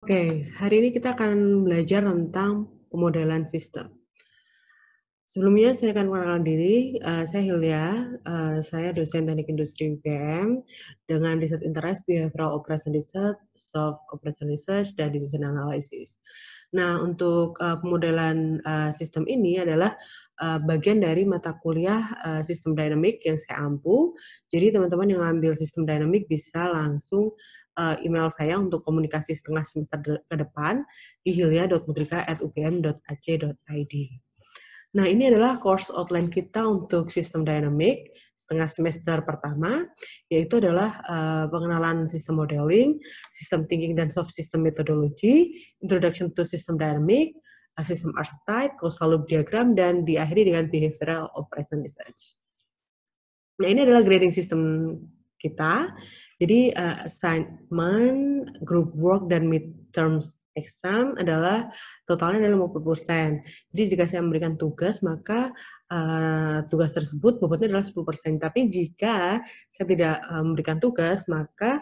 Oke, hari ini kita akan belajar tentang pemodelan sistem. Sebelumnya saya akan mengenalkan diri, saya Hilya, saya dosen Teknik Industri UGM dengan riset interest Behavioral Operation Research, Soft Operation Research, dan Decision Analysis. Nah, untuk pemodelan sistem ini adalah bagian dari mata kuliah sistem dynamic yang saya ampu. Jadi teman-teman yang ambil sistem dynamic bisa langsung email saya untuk komunikasi setengah semester ke depan di hilya.mutrika@ugm.ac.id. Nah, ini adalah course outline kita untuk sistem dynamic setengah semester pertama, yaitu adalah pengenalan sistem modeling, sistem thinking dan soft system methodology, introduction to system dynamic, system archetype, causal loop diagram, dan diakhiri dengan behavioral operation research. Nah, ini adalah grading system kita. Jadi assignment, group work, dan midterms exam adalah totalnya adalah 50%. Jadi jika saya memberikan tugas, maka tugas tersebut bobotnya adalah 10%. Tapi jika saya tidak memberikan tugas, maka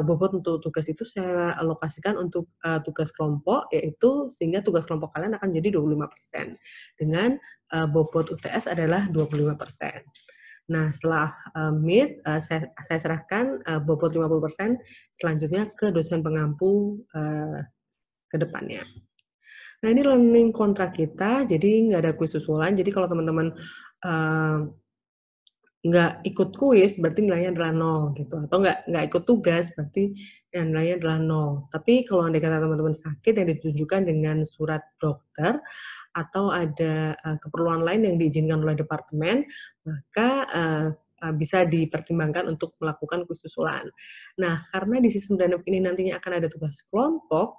bobot untuk tugas itu saya alokasikan untuk tugas kelompok, yaitu sehingga tugas kelompok kalian akan jadi 25%. Dengan bobot UTS adalah 25%. Nah, setelah saya serahkan bobot 50% selanjutnya ke dosen pengampu ke depannya. Nah, ini learning kontrak kita, jadi nggak ada kuis susulan. Jadi kalau teman-teman nggak ikut kuis, berarti nilainya adalah 0 gitu. Atau nggak ikut tugas, berarti nilainya adalah 0. Tapi kalau andai kata teman-teman sakit yang ditunjukkan dengan surat dokter, atau ada keperluan lain yang diizinkan oleh departemen, maka bisa dipertimbangkan untuk melakukan kuis susulan. Nah, karena di sistem dynamic ini nantinya akan ada tugas kelompok,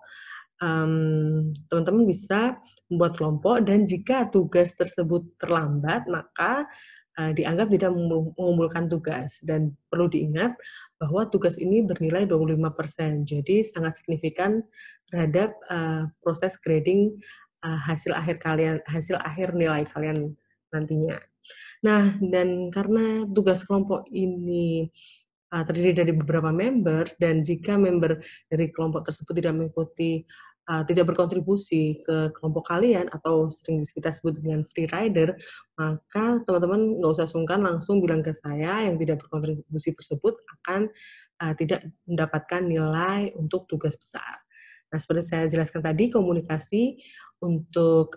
teman-teman bisa membuat kelompok, dan jika tugas tersebut terlambat, maka dianggap tidak mengumpulkan tugas. Dan perlu diingat bahwa tugas ini bernilai 25%, jadi sangat signifikan terhadap proses grading hasil akhir nilai kalian nantinya. Nah, dan karena tugas kelompok ini terdiri dari beberapa members, dan jika member dari kelompok tersebut tidak berkontribusi ke kelompok kalian atau sering kita sebut dengan free rider, maka teman-teman nggak usah sungkan, langsung bilang ke saya yang tidak berkontribusi tersebut akan tidak mendapatkan nilai untuk tugas besar. Nah, seperti saya jelaskan tadi, komunikasi untuk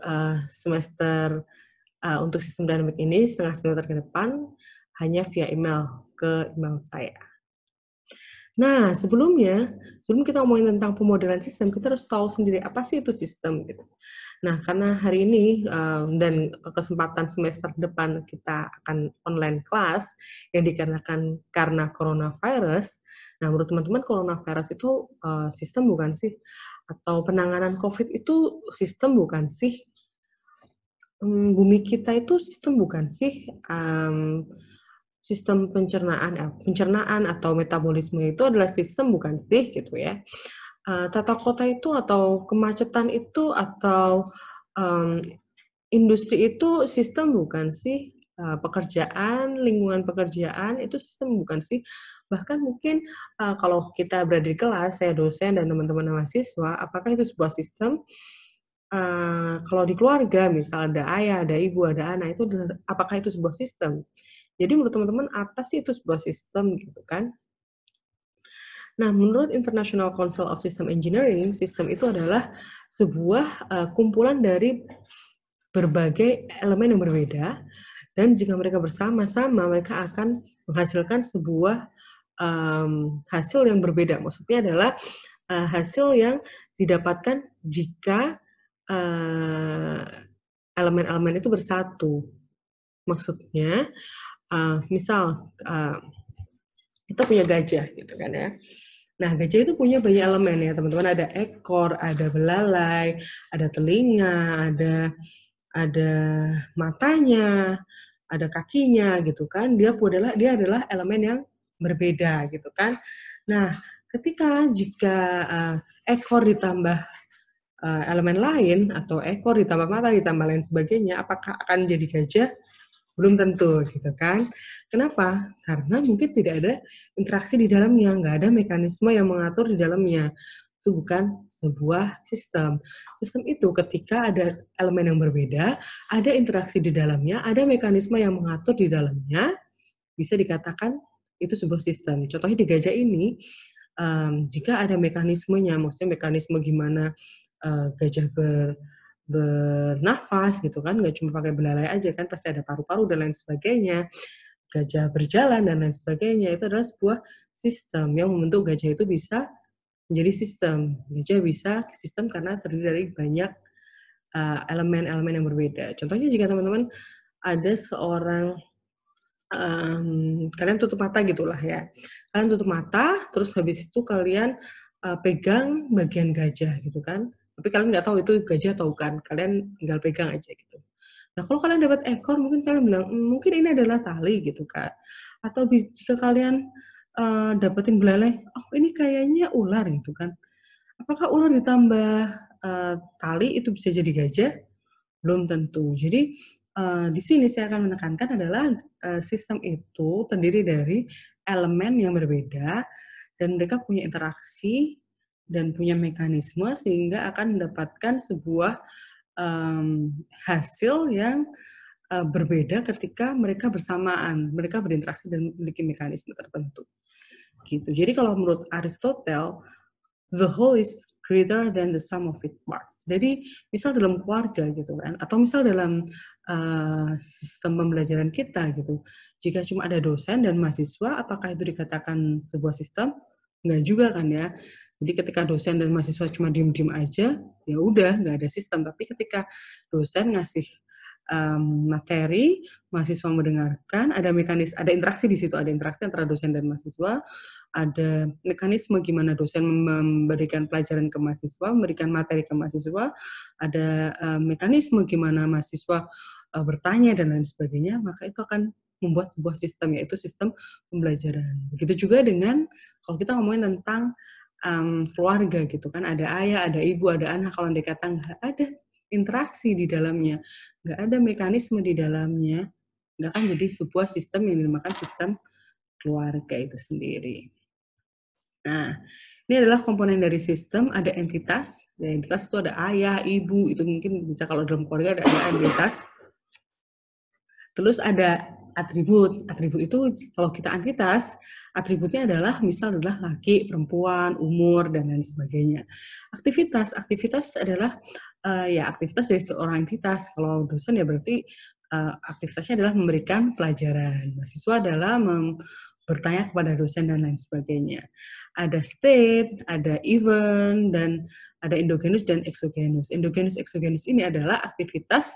untuk sistem dynamic ini setengah semester ke depan hanya via email ke email saya. Nah, sebelum kita ngomongin tentang pemodelan sistem, kita harus tahu sendiri apa sih itu sistem gitu. Nah, karena hari ini dan kesempatan semester depan kita akan online class yang dikarenakan karena coronavirus. Nah, menurut teman-teman coronavirus itu sistem bukan sih? Atau penanganan COVID itu sistem bukan sih? Bumi kita itu sistem bukan sih? Sistem pencernaan atau metabolisme itu adalah sistem bukan sih gitu ya. Tata kota itu atau kemacetan itu atau industri itu sistem bukan sih? Lingkungan pekerjaan itu sistem bukan sih? Bahkan mungkin kalau kita berada di kelas, saya dosen dan teman-teman mahasiswa, apakah itu sebuah sistem? Kalau di keluarga, misal ada ayah, ada ibu, ada anak, itu apakah itu sebuah sistem? Jadi menurut teman-teman apa sih itu sebuah sistem gitu kan? Nah, menurut International Council of System Engineering, sistem itu adalah sebuah kumpulan dari berbagai elemen yang berbeda, dan jika mereka bersama-sama, mereka akan menghasilkan sebuah hasil yang berbeda. Maksudnya adalah hasil yang didapatkan jika elemen-elemen itu bersatu. Maksudnya, misal kita punya gajah gitu kan ya. Nah, gajah itu punya banyak elemen ya teman-teman. Ada ekor, ada belalai, ada telinga, ada matanya, ada kakinya gitu kan. Dia adalah elemen yang berbeda gitu kan. Nah, jika ekor ditambah elemen lain, atau ekor ditambah mata ditambah lain sebagainya, apakah akan jadi gajah? Belum tentu gitu kan. Kenapa? Karena mungkin tidak ada interaksi di dalamnya, nggak ada mekanisme yang mengatur di dalamnya. itu bukan sebuah sistem. Sistem itu ketika ada elemen yang berbeda, ada interaksi di dalamnya, ada mekanisme yang mengatur di dalamnya, bisa dikatakan itu sebuah sistem. Contohnya di gajah ini, jika ada mekanismenya, maksudnya mekanisme gimana gajah bernafas gitu kan, nggak cuma pakai belalai aja kan, pasti ada paru-paru dan lain sebagainya, gajah berjalan dan lain sebagainya, itu adalah sebuah sistem yang membentuk gajah itu bisa menjadi sistem. Gajah bisa sistem karena terdiri dari banyak elemen-elemen yang berbeda. Contohnya jika teman-teman ada seorang kalian tutup mata gitulah ya. Kalian tutup mata, terus habis itu kalian pegang bagian gajah gitu kan. Tapi kalian nggak tahu itu gajah atau bukan. Kalian tinggal pegang aja gitu. Nah, kalau kalian dapat ekor, mungkin kalian bilang, mungkin ini adalah tali gitu kan. Atau jika kalian dapetin belalai, oh ini kayaknya ular gitu kan. Apakah ular ditambah tali itu bisa jadi gajah? Belum tentu. Jadi di sini saya akan menekankan adalah sistem itu terdiri dari elemen yang berbeda dan mereka punya interaksi dan punya mekanisme sehingga akan mendapatkan sebuah hasil yang berbeda ketika mereka bersamaan, mereka berinteraksi dan memiliki mekanisme tertentu. Gitu. Jadi kalau menurut Aristotle, the whole is greater than the sum of its parts. Jadi misal dalam keluarga gitu kan, atau misal dalam sistem pembelajaran kita gitu, jika cuma ada dosen dan mahasiswa, apakah itu dikatakan sebuah sistem? Enggak juga kan ya. Jadi ketika dosen dan mahasiswa cuma diem-diem aja, ya udah nggak ada sistem. Tapi ketika dosen ngasih materi, mahasiswa mendengarkan, ada ada interaksi di situ, ada interaksi antara dosen dan mahasiswa, ada mekanisme gimana dosen memberikan pelajaran ke mahasiswa, memberikan materi ke mahasiswa, ada mekanisme gimana mahasiswa bertanya dan lain sebagainya, maka itu akan membuat sebuah sistem, yaitu sistem pembelajaran. Begitu juga dengan kalau kita ngomongin tentang keluarga gitu kan, ada ayah, ada ibu, ada anak, kalau dikatakan nggak ada interaksi di dalamnya, nggak ada mekanisme di dalamnya, nggak akan jadi sebuah sistem yang dinamakan sistem keluarga itu sendiri. Nah, ini adalah komponen dari sistem, ada entitas. Ya, entitas itu ada ayah, ibu, itu mungkin bisa kalau dalam keluarga ada entitas. Terus ada atribut. Atribut itu kalau kita entitas, atributnya adalah misal adalah laki, perempuan, umur, dan lain sebagainya. Aktivitas adalah ya aktivitas dari seorang entitas. Kalau dosen ya berarti aktivitasnya adalah memberikan pelajaran. Mahasiswa adalah bertanya kepada dosen dan lain sebagainya. Ada state, ada event, dan ada endogenus dan exogenus. Endogenus, exogenus ini adalah aktivitas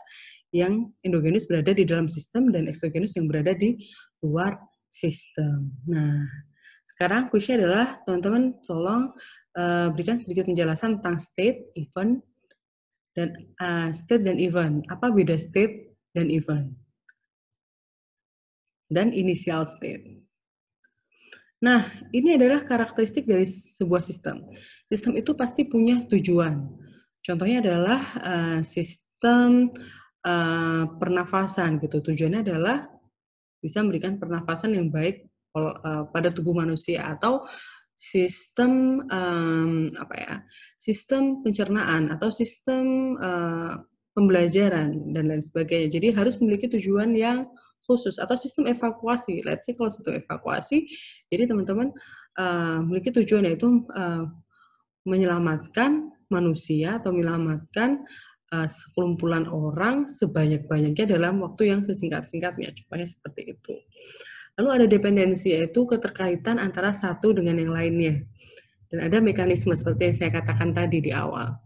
yang endogenus berada di dalam sistem dan exogenus yang berada di luar sistem. Nah, sekarang kuisnya adalah teman-teman tolong berikan sedikit penjelasan tentang state, event, dan event. Apa beda state dan event? Dan initial state. Nah, ini adalah karakteristik dari sebuah sistem. Sistem itu pasti punya tujuan. Contohnya adalah sistem pernafasan gitu. Tujuannya adalah bisa memberikan pernafasan yang baik pada tubuh manusia, atau sistem sistem pencernaan atau sistem pembelajaran dan lain sebagainya. Jadi harus memiliki tujuan yang khusus, atau sistem evakuasi. Let's say kalau sistem evakuasi, jadi teman-teman memiliki tujuan yaitu menyelamatkan manusia atau menyelamatkan sekelumpulan orang sebanyak-banyaknya dalam waktu yang sesingkat-singkatnya. Contohnya seperti itu. Lalu ada dependensi, yaitu keterkaitan antara satu dengan yang lainnya. Dan ada mekanisme seperti yang saya katakan tadi di awal.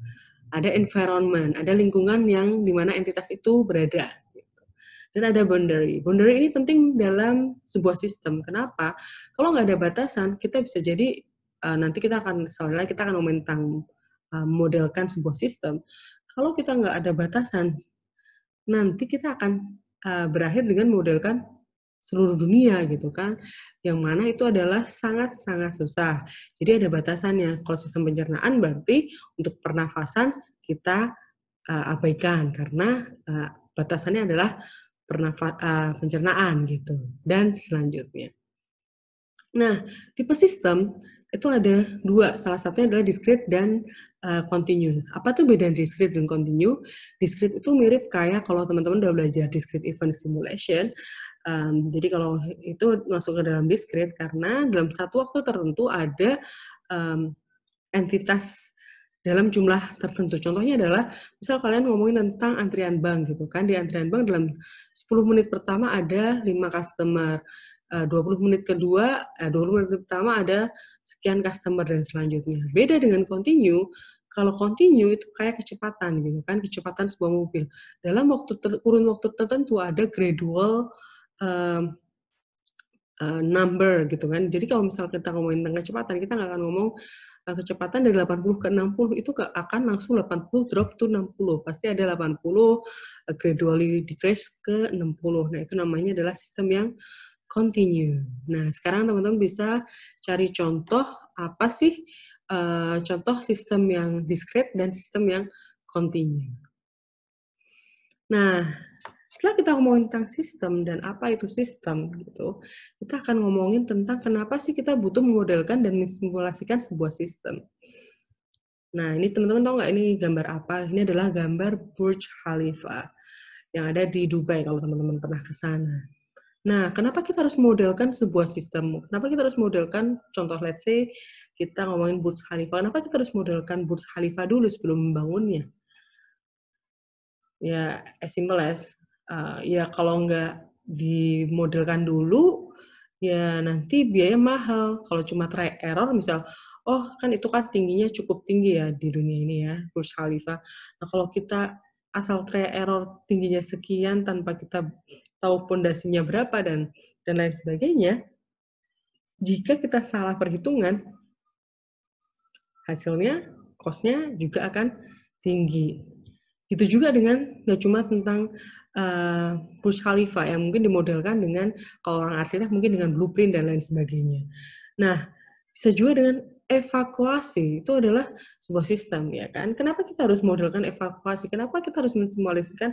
Ada environment, ada lingkungan yang dimana entitas itu berada. Dan ada boundary. Boundary ini penting dalam sebuah sistem. Kenapa? Kalau nggak ada batasan, kita bisa jadi nanti kita akan ngomongin tentang modelkan sebuah sistem. Kalau kita nggak ada batasan, nanti kita akan berakhir dengan modelkan seluruh dunia gitu kan, yang mana itu adalah sangat-sangat susah. Jadi ada batasannya. Kalau sistem pencernaan berarti untuk pernafasan kita abaikan karena batasannya adalah pencernaan gitu, dan selanjutnya. Nah, tipe sistem itu ada dua, salah satunya adalah discrete dan continue. Apa tuh beda discrete dan continue? Discrete itu mirip kayak kalau teman-teman udah belajar discrete event simulation. Jadi kalau itu masuk ke dalam discrete karena dalam satu waktu tertentu ada entitas dalam jumlah tertentu. Contohnya adalah, misal kalian ngomongin tentang antrian bank gitu kan, di antrian bank dalam 10 menit pertama ada 5 customer, 20 menit kedua, 20 menit pertama ada sekian customer dan selanjutnya. Beda dengan continue, kalau continue itu kayak kecepatan gitu kan, kecepatan sebuah mobil. Dalam kurun waktu tertentu ada gradual number gitu kan. Jadi kalau misal kita ngomongin tentang kecepatan, kita nggak akan ngomong kecepatan dari 80 ke 60 itu akan langsung 80 drop to 60. Pasti ada 80 gradually decrease ke 60. Nah, itu namanya adalah sistem yang continue. Nah, sekarang teman-teman bisa cari contoh apa sih contoh sistem yang discrete dan sistem yang continue. Nah, setelah kita ngomongin tentang sistem dan apa itu sistem gitu, kita akan ngomongin tentang kenapa sih kita butuh memodelkan dan mensimulasikan sebuah sistem. Nah, ini teman-teman tahu nggak ini gambar apa? Ini adalah gambar Burj Khalifa yang ada di Dubai kalau teman-teman pernah ke sana. Nah, kenapa kita harus modelkan sebuah sistem? Kenapa kita harus modelkan, contoh let's say kita ngomongin Burj Khalifa, kenapa kita harus modelkan Burj Khalifa dulu sebelum membangunnya? Ya, as simple as, ya kalau nggak dimodelkan dulu, ya nanti biaya mahal. Kalau cuma try error, misal, oh kan itu kan tingginya cukup tinggi ya di dunia ini ya, Burj Khalifa. Nah kalau kita asal try error tingginya sekian tanpa kita tahu pondasinya berapa dan lain sebagainya, jika kita salah perhitungan, hasilnya, cost-nya juga akan tinggi. Itu juga dengan nggak cuma tentang Burj Khalifa yang mungkin dimodelkan dengan kalau orang arsitek mungkin dengan blueprint dan lain sebagainya. Nah, bisa juga dengan evakuasi, itu adalah sebuah sistem ya kan. Kenapa kita harus modelkan evakuasi? Kenapa kita harus mensimulasikan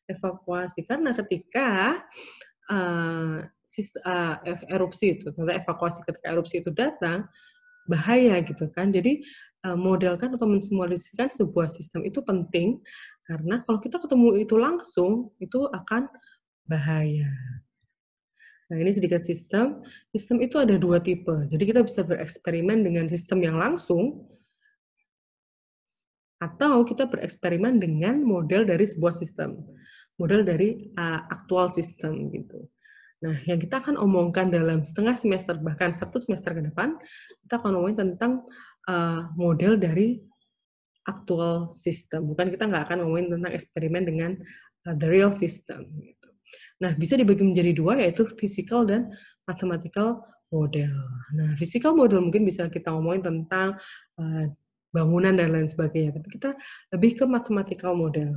evakuasi? Karena ketika erupsi itu, ternyata evakuasi ketika erupsi itu datang, bahaya gitu kan. Jadi modelkan atau mensimulasikan sebuah sistem itu penting karena kalau kita ketemu itu langsung itu akan bahaya. Nah, ini sedikit sistem. Sistem itu ada dua tipe. Jadi kita bisa bereksperimen dengan sistem yang langsung atau kita bereksperimen dengan model dari sebuah sistem. Model dari aktual sistem gitu. Nah, yang kita akan omongkan dalam setengah semester, bahkan 1 semester ke depan, kita akan ngomongin tentang model dari aktual system. Bukan kita nggak akan ngomongin tentang eksperimen dengan the real system. Gitu. Nah, bisa dibagi menjadi dua, yaitu physical dan mathematical model. Nah, physical model mungkin bisa kita ngomongin tentang bangunan dan lain sebagainya, tapi kita lebih ke mathematical model.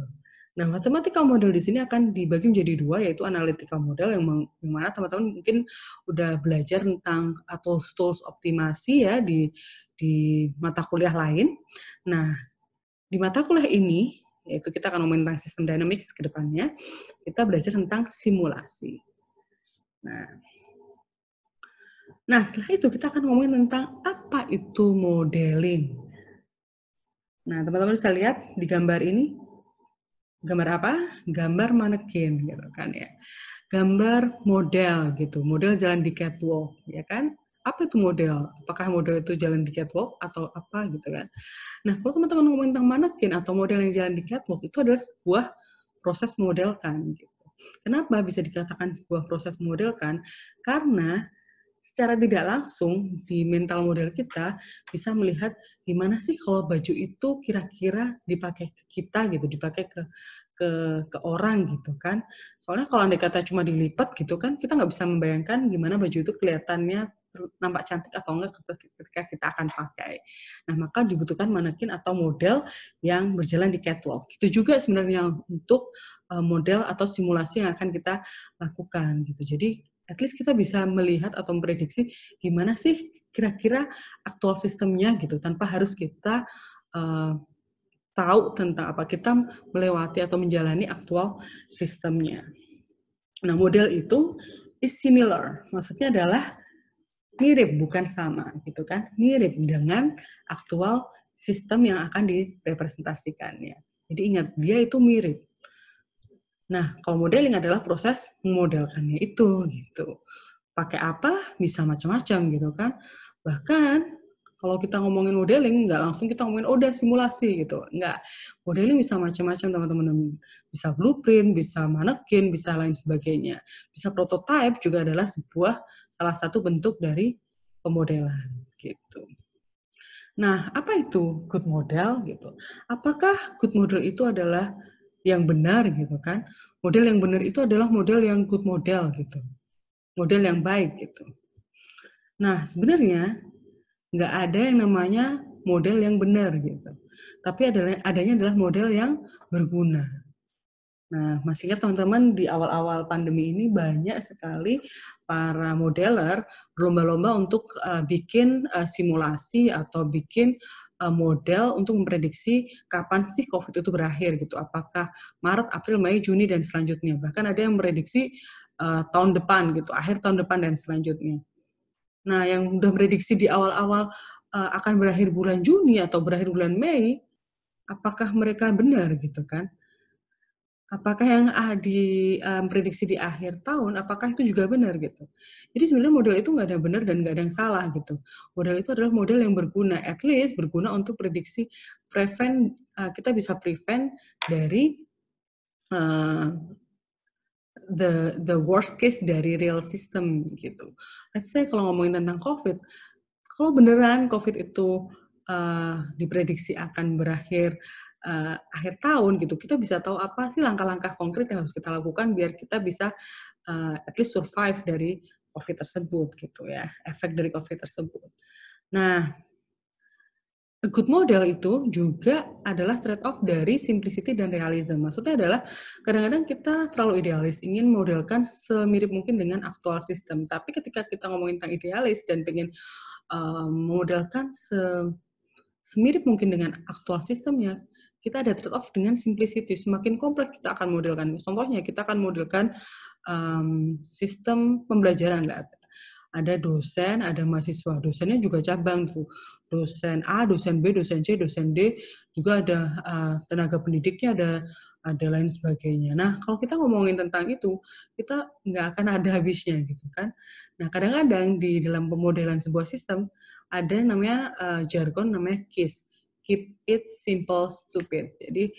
Nah, mathematical model di sini akan dibagi menjadi dua, yaitu analytical model yang mana teman-teman mungkin udah belajar tentang tools optimasi ya di mata kuliah lain. Nah, di mata kuliah ini, yaitu kita akan ngomongin tentang sistem dynamics ke depannya, kita belajar tentang simulasi. Nah, setelah itu kita akan ngomongin tentang apa itu modeling. Nah, teman-teman bisa lihat di gambar ini, gambar apa? Gambar manekin gitu kan ya. Gambar model gitu, model jalan di catwalk ya kan? Apa itu model? Apakah model itu jalan di catwalk atau apa gitu kan? Nah, kalau teman-teman ngomongin tentang manekin atau model yang jalan di catwalk itu adalah sebuah proses memodelkan gitu. Kenapa bisa dikatakan sebuah proses memodelkan? Karena secara tidak langsung di mental model kita bisa melihat gimana sih kalau baju itu kira-kira dipakai ke kita gitu, dipakai ke orang gitu kan. Soalnya kalau andai kata cuma dilipat gitu kan, kita nggak bisa membayangkan gimana baju itu kelihatannya nampak cantik atau enggak ketika kita akan pakai. Nah, maka dibutuhkan manekin atau model yang berjalan di catwalk. Itu juga sebenarnya untuk model atau simulasi yang akan kita lakukan gitu. Jadi at least kita bisa melihat atau memprediksi gimana sih kira-kira aktual sistemnya gitu, tanpa harus kita tahu tentang apa, kita melewati atau menjalani aktual sistemnya. Nah, model itu is similar, maksudnya adalah Mirip, bukan sama, gitu kan? Mirip dengan aktual sistem yang akan direpresentasikannya. Jadi ingat, dia itu mirip. Nah, kalau modeling adalah proses memodelkannya itu, gitu. Pakai apa? Bisa macam-macam, gitu kan? Bahkan, kalau kita ngomongin modeling, nggak langsung kita ngomongin, oh, udah simulasi, gitu. Nggak. Modeling bisa macam-macam, teman-teman. Bisa blueprint, bisa manekin, bisa lain sebagainya. Bisa prototype juga adalah salah satu bentuk dari pemodelan, gitu. Nah, apa itu good model gitu? Apakah good model itu adalah yang benar gitu kan? Model yang benar itu adalah model yang good model gitu. Model yang baik gitu. Nah, sebenarnya nggak ada yang namanya model yang benar gitu. Tapi adanya adalah model yang berguna. Nah, masih ingat teman-teman di awal-awal pandemi ini banyak sekali para modeler berlomba-lomba untuk bikin simulasi atau bikin model untuk memprediksi kapan sih COVID itu berakhir gitu. Apakah Maret, April, Mei, Juni dan selanjutnya. Bahkan ada yang memprediksi tahun depan gitu, akhir tahun depan dan selanjutnya. Nah, yang udah prediksi di awal-awal akan berakhir bulan Juni atau berakhir bulan Mei, apakah mereka benar gitu kan? Apakah yang prediksi di akhir tahun, apakah itu juga benar gitu. Jadi sebenarnya model itu nggak ada benar dan nggak ada yang salah gitu. Model itu adalah model yang berguna, at least berguna untuk prediksi kita bisa prevent dari the worst case dari real system gitu. Let's say kalau ngomongin tentang COVID, kalau beneran COVID itu diprediksi akan berakhir akhir tahun gitu, kita bisa tahu apa sih langkah-langkah konkret yang harus kita lakukan biar kita bisa at least survive dari COVID tersebut gitu ya, efek dari COVID tersebut. Nah, a good model itu juga adalah trade-off dari simplicity dan realism. Maksudnya adalah kadang-kadang kita terlalu idealis, ingin modelkan semirip mungkin dengan aktual sistem. Tapi ketika kita ngomongin tentang idealis dan pengen memodelkan semirip mungkin dengan aktual sistemnya, kita ada trade-off dengan simplicity. Semakin kompleks kita akan modelkan. Contohnya, kita akan modelkan sistem pembelajaran. Ada dosen, ada mahasiswa. Dosennya juga cabang tuh. Dosen A, dosen B, dosen C, dosen D. Juga ada tenaga pendidiknya, ada lain sebagainya. Nah, kalau kita ngomongin tentang itu, kita nggak akan ada habisnya gitu kan. Nah, kadang-kadang di dalam pemodelan sebuah sistem, ada namanya jargon namanya KISS. Keep it simple, stupid. Jadi,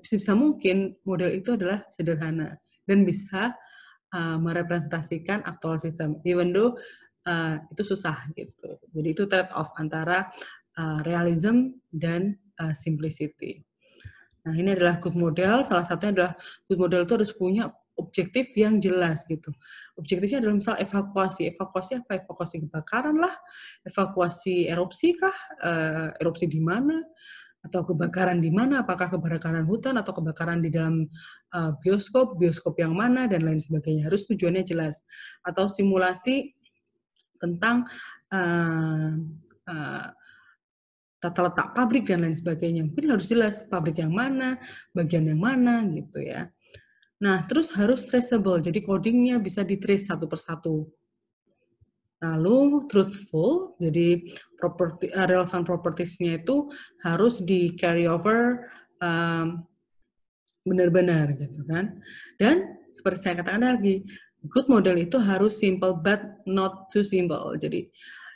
sebisa mungkin model itu adalah sederhana dan bisa merepresentasikan aktual sistem, even though itu susah gitu. Jadi itu trade off antara realism dan simplicity. Nah, ini adalah good model. Salah satunya adalah good model itu harus punya objektif yang jelas gitu. Objektifnya adalah misal evakuasi. Evakuasi apa? Evakuasi kebakaran lah, evakuasi erupsi kah? Erupsi di mana? Atau kebakaran di mana, apakah kebakaran hutan atau kebakaran di dalam bioskop yang mana, dan lain sebagainya. Harus tujuannya jelas. Atau simulasi tentang tata letak pabrik dan lain sebagainya. Mungkin harus jelas pabrik yang mana, bagian yang mana, gitu ya. Nah, terus harus traceable, jadi codingnya bisa di-trace satu persatu. Lalu truthful, jadi relevant properties-nya itu harus di carry over benar-benar gitu kan. Dan seperti saya katakan lagi, good model itu harus simple but not too simple. Jadi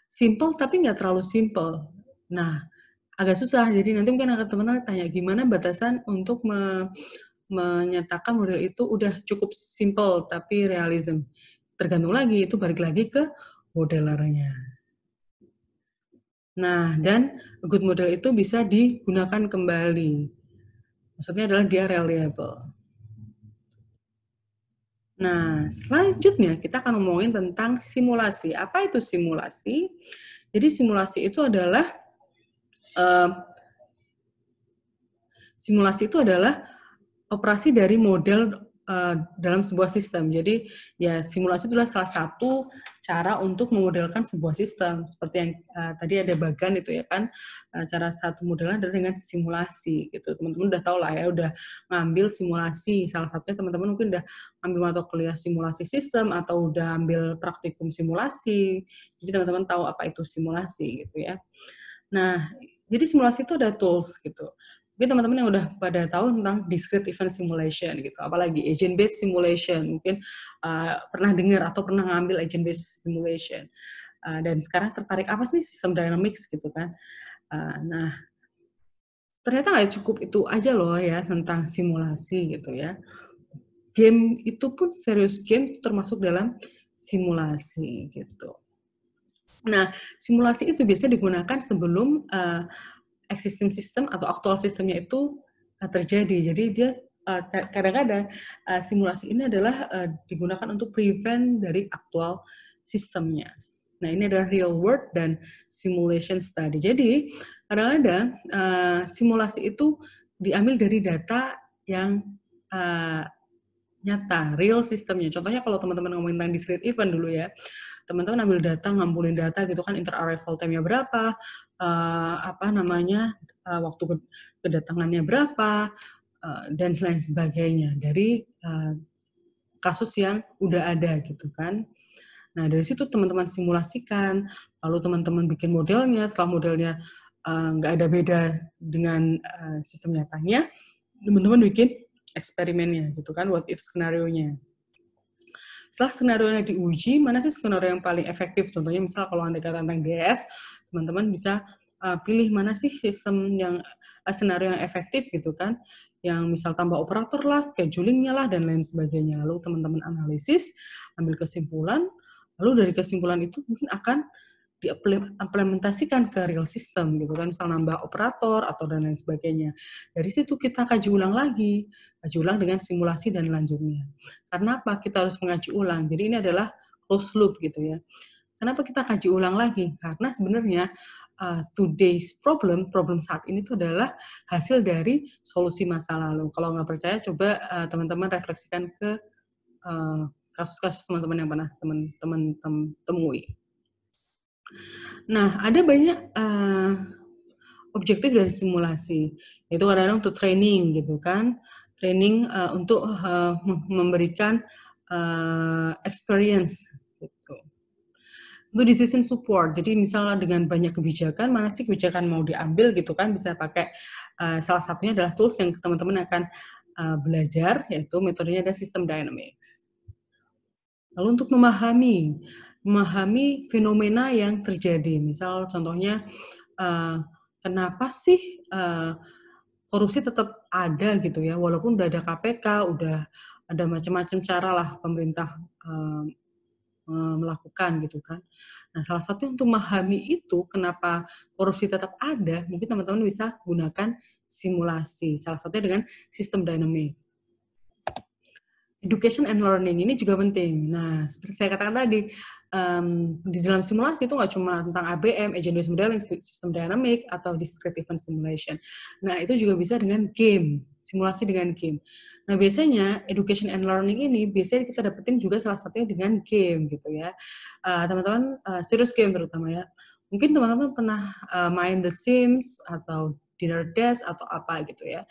simple tapi nggak terlalu simple. Nah, agak susah. Jadi nanti mungkin akan teman-teman tanya gimana batasan untuk menyatakan model itu udah cukup simple tapi realism. Tergantung lagi, itu balik lagi ke modelernya. Nah, dan good model itu bisa digunakan kembali. Maksudnya adalah dia reliable. Nah, selanjutnya kita akan ngomongin tentang simulasi. Apa itu simulasi? Jadi simulasi itu adalah operasi dari model dalam sebuah sistem. Jadi ya simulasi itulah salah satu cara untuk memodelkan sebuah sistem. Seperti yang tadi ada bagan itu ya kan, cara satu modelnya adalah dengan simulasi gitu. Teman-teman udah tahu lah ya, udah ngambil simulasi. Salah satunya teman-teman mungkin udah ambil mata kuliah simulasi sistem atau udah ambil praktikum simulasi. Jadi teman-teman tahu apa itu simulasi gitu ya. Nah, jadi simulasi itu ada tools gitu. Mungkin teman-teman yang udah pada tahu tentang discrete event simulation gitu, apalagi agent based simulation, mungkin pernah dengar atau pernah ngambil agent based simulation, dan sekarang tertarik apa sih sistem dynamics gitu kan. Nah, ternyata nggak cukup itu aja loh ya tentang simulasi gitu ya. Game itu pun serius game termasuk dalam simulasi gitu. Nah, simulasi itu biasanya digunakan sebelum existing system atau aktual sistemnya itu terjadi. Jadi dia kadang-kadang simulasi ini adalah digunakan untuk prevent dari aktual sistemnya. Nah, ini adalah real world dan simulation study. Jadi, kadang-kadang simulasi itu diambil dari data yang nyata, real sistemnya. Contohnya kalau teman-teman ngomongin tentang discrete event dulu ya, teman-teman ambil data, ngumpulin data gitu kan, inter-arrival time-nya berapa, waktu kedatangannya berapa, dan lain sebagainya dari kasus yang udah ada gitu kan. Nah, dari situ teman-teman simulasikan, lalu teman-teman bikin modelnya, setelah modelnya nggak ada beda dengan sistem nyatanya, teman-teman bikin eksperimennya gitu kan, what if skenario-nya. Setelah skenario-nya diuji, mana sih skenario yang paling efektif? Contohnya misal kalau Anda kata tentang DS, teman-teman bisa pilih mana sih sistem yang skenario yang efektif gitu kan, yang misal tambah operator lah, scheduling-nya lah, dan lain sebagainya. Lalu teman-teman analisis, ambil kesimpulan, lalu dari kesimpulan itu mungkin akan diimplementasikan ke real system gitu kan, misal nambah operator atau dan lain sebagainya. Dari situ kita kaji ulang lagi, kaji ulang dengan simulasi dan lanjutnya. Karena apa? Kita harus mengaji ulang. Jadi ini adalah closed loop gitu ya. Kenapa kita kaji ulang lagi? Karena sebenarnya today's problem saat ini itu adalah hasil dari solusi masa lalu. Kalau nggak percaya, coba teman-teman refleksikan ke kasus-kasus teman-teman yang pernah teman-teman temui. Nah, ada banyak objektif dari simulasi, yaitu kadang-kadang untuk training gitu kan, training untuk memberikan experience gitu. Untuk decision support, jadi misalnya dengan banyak kebijakan, mana sih kebijakan mau diambil gitu kan, bisa pakai salah satunya adalah tools yang teman-teman akan belajar, yaitu metodenya ada system dynamics. Lalu untuk memahami fenomena yang terjadi, misal contohnya kenapa sih korupsi tetap ada gitu ya, walaupun udah ada KPK, udah ada macam-macam cara lah pemerintah melakukan gitu kan. Nah, salah satu untuk memahami itu kenapa korupsi tetap ada, mungkin teman-teman bisa gunakan simulasi, salah satunya dengan sistem dynamic. Education and learning ini juga penting. Nah, seperti saya katakan tadi, di dalam simulasi itu nggak cuma tentang ABM, agent-based modeling, system dynamic, atau discrete event simulation. Nah, itu juga bisa dengan game, simulasi dengan game. Nah, biasanya education and learning ini biasanya kita dapetin juga salah satunya dengan game gitu ya. Teman-teman, serious game terutama ya. Mungkin teman-teman pernah main The Sims atau Dinner Dash atau apa gitu ya.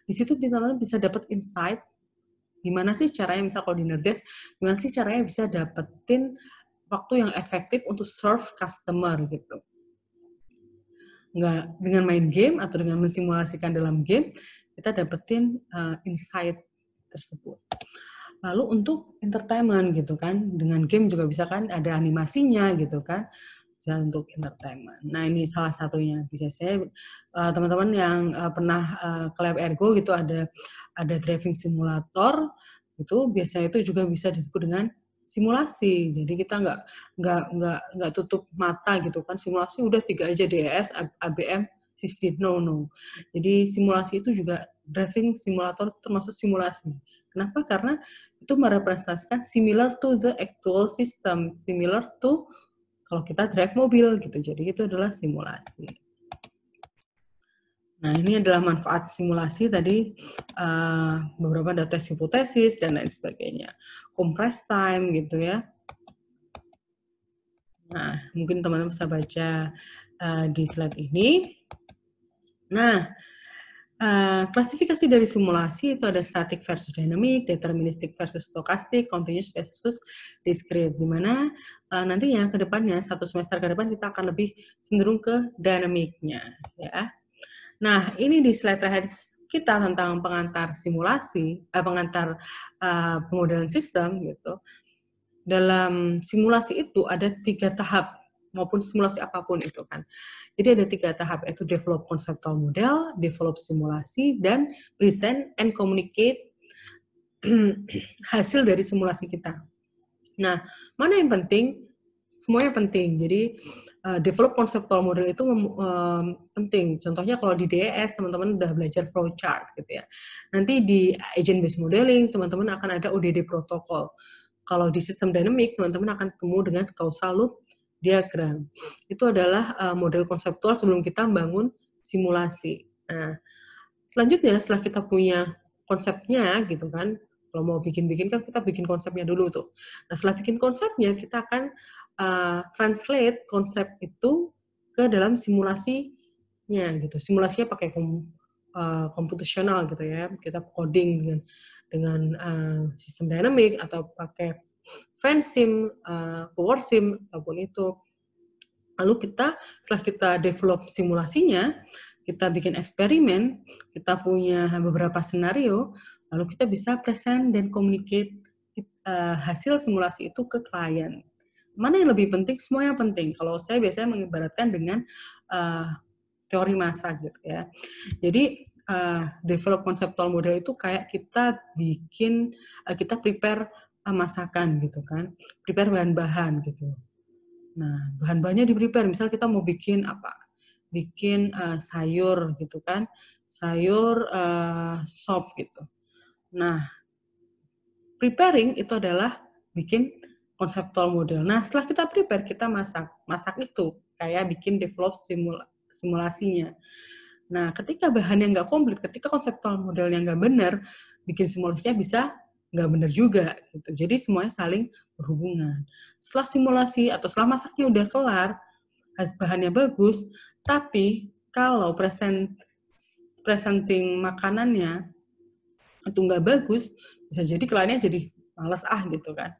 Di situ teman-teman bisa dapat insight gimana sih caranya, misal kalau di Nerdes, gimana sih caranya bisa dapetin waktu yang efektif untuk serve customer gitu. Nggak dengan main game atau dengan mensimulasikan dalam game, kita dapetin insight tersebut. Lalu untuk entertainment gitu kan, dengan game juga bisa kan ada animasinya gitu kan, bisa untuk entertainment. Nah ini salah satunya. Bisa saya teman-teman yang pernah ke Lab Ergo gitu ada driving simulator itu biasanya itu juga bisa disebut dengan simulasi. Jadi kita nggak tutup mata gitu kan, simulasi udah 3 aja DES, ABM, SysDid, no. Jadi simulasi itu juga driving simulator termasuk simulasi. Kenapa? Karena itu merepresentasikan similar to the actual system, similar to kalau kita drive mobil gitu. Jadi itu adalah simulasi. Nah, ini adalah manfaat simulasi tadi, beberapa data hipotesis dan lain sebagainya. Compress time gitu ya. Nah, mungkin teman-teman bisa baca di slide ini. Nah, klasifikasi dari simulasi itu ada static versus dynamic, deterministic versus stochastic, continuous versus discrete. Di mana nantinya ke depannya, satu semester ke depan kita akan lebih cenderung ke dynamic-nya. Ya. Nah, ini di slide terakhir kita tentang pengantar simulasi, pengantar pemodelan sistem gitu. Dalam simulasi itu ada 3 tahap, maupun simulasi apapun itu kan. Jadi ada 3 tahap, yaitu develop conceptual model, develop simulasi, dan present and communicate hasil dari simulasi kita. Nah, mana yang penting? Semuanya penting. Jadi develop conceptual model itu penting. Contohnya kalau di DES teman-teman udah belajar flowchart gitu ya. Nanti di agent based modeling teman-teman akan ada ODD protokol. Kalau di sistem dynamic teman-teman akan ketemu dengan causal loop diagram. Itu adalah model konseptual sebelum kita bangun simulasi. Nah, selanjutnya setelah kita punya konsepnya gitu kan, kalau mau bikin-bikin kan kita bikin konsepnya dulu tuh. Nah, setelah bikin konsepnya kita akan translate konsep itu ke dalam simulasinya gitu. Simulasinya pakai computational gitu ya. Kita coding dengan sistem dynamic atau pakai fansim, powersim ataupun itu. Lalu setelah kita develop simulasinya, kita bikin eksperimen, kita punya beberapa senario, lalu kita bisa present dan communicate hasil simulasi itu ke klien. Mana yang lebih penting? Semua yang penting. Kalau saya biasanya mengibaratkan dengan teori masa gitu ya. Jadi develop conceptual model itu kayak kita bikin, kita prepare masakan gitu kan, prepare bahan-bahan gitu. Nah, bahan-bahannya di-prepare, misal kita mau bikin apa? Bikin sayur gitu kan, sayur sop gitu. Nah, preparing itu adalah bikin conceptual model. Nah, setelah kita prepare, kita masak. Masak itu kayak bikin develop simulasinya. Nah, ketika bahannya nggak komplit, ketika conceptual modelnya nggak benar, bikin simulasinya bisa nggak benar juga. Gitu. Jadi semuanya saling berhubungan. Setelah simulasi atau setelah masaknya udah kelar, bahannya bagus, tapi kalau presenting makanannya itu nggak bagus, bisa jadi kliennya jadi males gitu kan.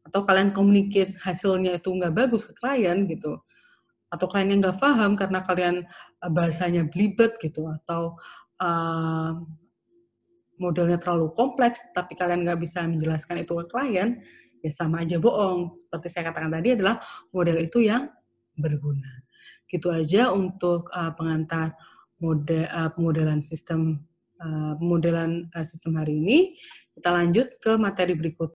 Atau kalian communicate hasilnya itu nggak bagus ke klien gitu. Atau kliennya nggak paham karena kalian bahasanya belibet gitu, atau modelnya terlalu kompleks, tapi kalian nggak bisa menjelaskan itu ke klien, ya sama aja bohong. Seperti saya katakan tadi adalah model itu yang berguna. Gitu aja untuk pengantar pemodelan sistem hari ini. Kita lanjut ke materi berikutnya.